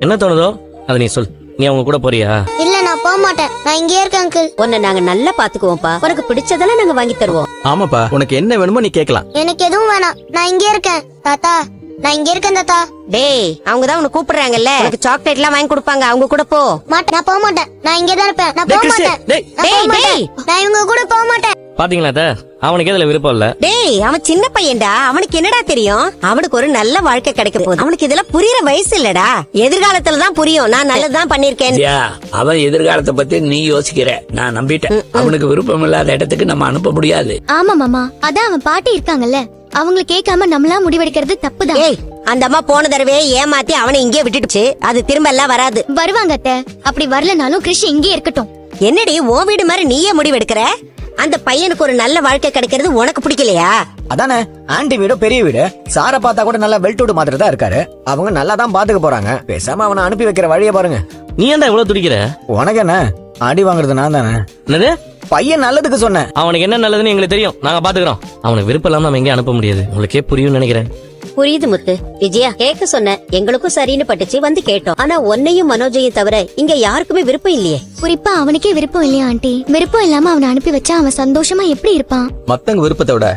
என்ன தோணுதோ அதை நீ சொல். நீ அவங்க கூட போறியா? இல்ல நான் போக மாட்டேன், நான் இங்கே இருக்கேன் அங்கிள். உன்னை நாங்க நல்லா பாத்துக்குவோம்ப்பா. உனக்கு பிடிச்சதெல்லாம் நாங்க வாங்கி தருவோம். ஆமாப்பா, உனக்கு என்ன வேணுமோ நீ கேட்கலாம். எனக்கு எதுவும் வேணாம், நான் இங்கே இருக்கேன் தாத்தா. நான் இங்கே இருக்கேன் தாத்தா. டேய், அவங்கதான் உன்னை கூப்பிடுறாங்கல்ல, உனக்கு சாக்லேட் எல்லாம் வாங்கி கொடுப்பாங்க, அவங்க கூட போ. மாட்டேன், நான் போக மாட்டேன், நான் இங்கே தான் இருப்பேன். நான் டேய் போக கிறிஸ்டி, மாட்டேன், டேய். நான் போக மாட்டேன். நான் இவங்க கூட போக மாட்டேன். பாத்தீங்களா அத்தை? அவனுக்கு எதுல விருப்பம் இல்ல. டேய், அவன் சின்ன பையன்டா, அவனுக்கு என்னடா தெரியும்? அவனுக்கு ஒரு நல்ல வாழ்க்கை கிடைக்க போகுது. அவனுக்கு இதெல்லாம் புரியற வயசு இல்லடா. எதிர்காலத்துல தான் புரியும். நான் நல்லதுதான் பண்ணிருக்கேன். அவன் எதிர்காலத்தை பத்தி நீ யோசிக்கிற, நான் நம்பிட்டேன். அவனுக்கு விருப்பம் இல்லாத இடத்துக்கு நம்ம அனுப்ப முடியாது. ஆமா மாமா, அதான் அவன் பாட்டி இருக்காங்கல்ல, அவங்கள கேட்காம நம்மளா முடிவெடுக்கிறது தப்புதான். ஏய், அந்த அம்மா போன தடவை ஏமாத்தி அவனை இங்கே விட்டுடுச்சு. அது திரும்ப எல்லாம் வராது. வருவாங்க அத்தை. அப்படி வரலனாலும் கிறிஷ் இங்கே இருக்கட்டும். என்னடி உன் வீடு மாதிரி நீயே முடிவெடுக்கிற? அந்த பையனுக்கு ஒரு நல்ல வாழ்க்கை கிடைக்கிறது உனக்கு பிடிக்கலையா? அதானே, ஆண்டி வீடு பெரிய வீடு. சார பார்த்தா கூட நல்லா வெல்டூடு மாதிரி தான் இருக்காரு. அவங்க நல்லா தான் பாத்துக்க போறாங்க. பேசாம அவனை அனுப்பி வைக்கிற வழியை பாருங்க. நீ ஏன்டா இவ்வளவு துடிக்கிற? உனக்கு என்ன, அடி வாங்குறது நான் தானே. என்னது? பையன் நல்லதுக்கு சொன்னேன். அவனுக்கு என்ன நல்லதுன்னு எங்களுக்கு தெரியும், நாங்க பாத்துக்கிறோம். அவனுக்கு விருப்பம் இல்லாம நம்ம எங்கேயும் அனுப்ப முடியாது. உங்களுக்கே புரியும் நினைக்கிறேன். புரியுது முத்து. விஜயா, கேட்க சொன்ன, எங்களுக்கும் சரின்னு பட்டுச்சு, வந்து கேட்டோம். ஆனா உன்னையும் மனோஜையும் தவிர இங்க யாருக்குமே விருப்பம் இல்லையே. குறிப்பா அவனுக்கே விருப்பம் இல்லையா ஆண்டி? விருப்பம் இல்லாம அவனை அனுப்பி வச்சா அவன் சந்தோஷமா எப்படி இருப்பான்? மத்தவங்க விருப்பத்தை விட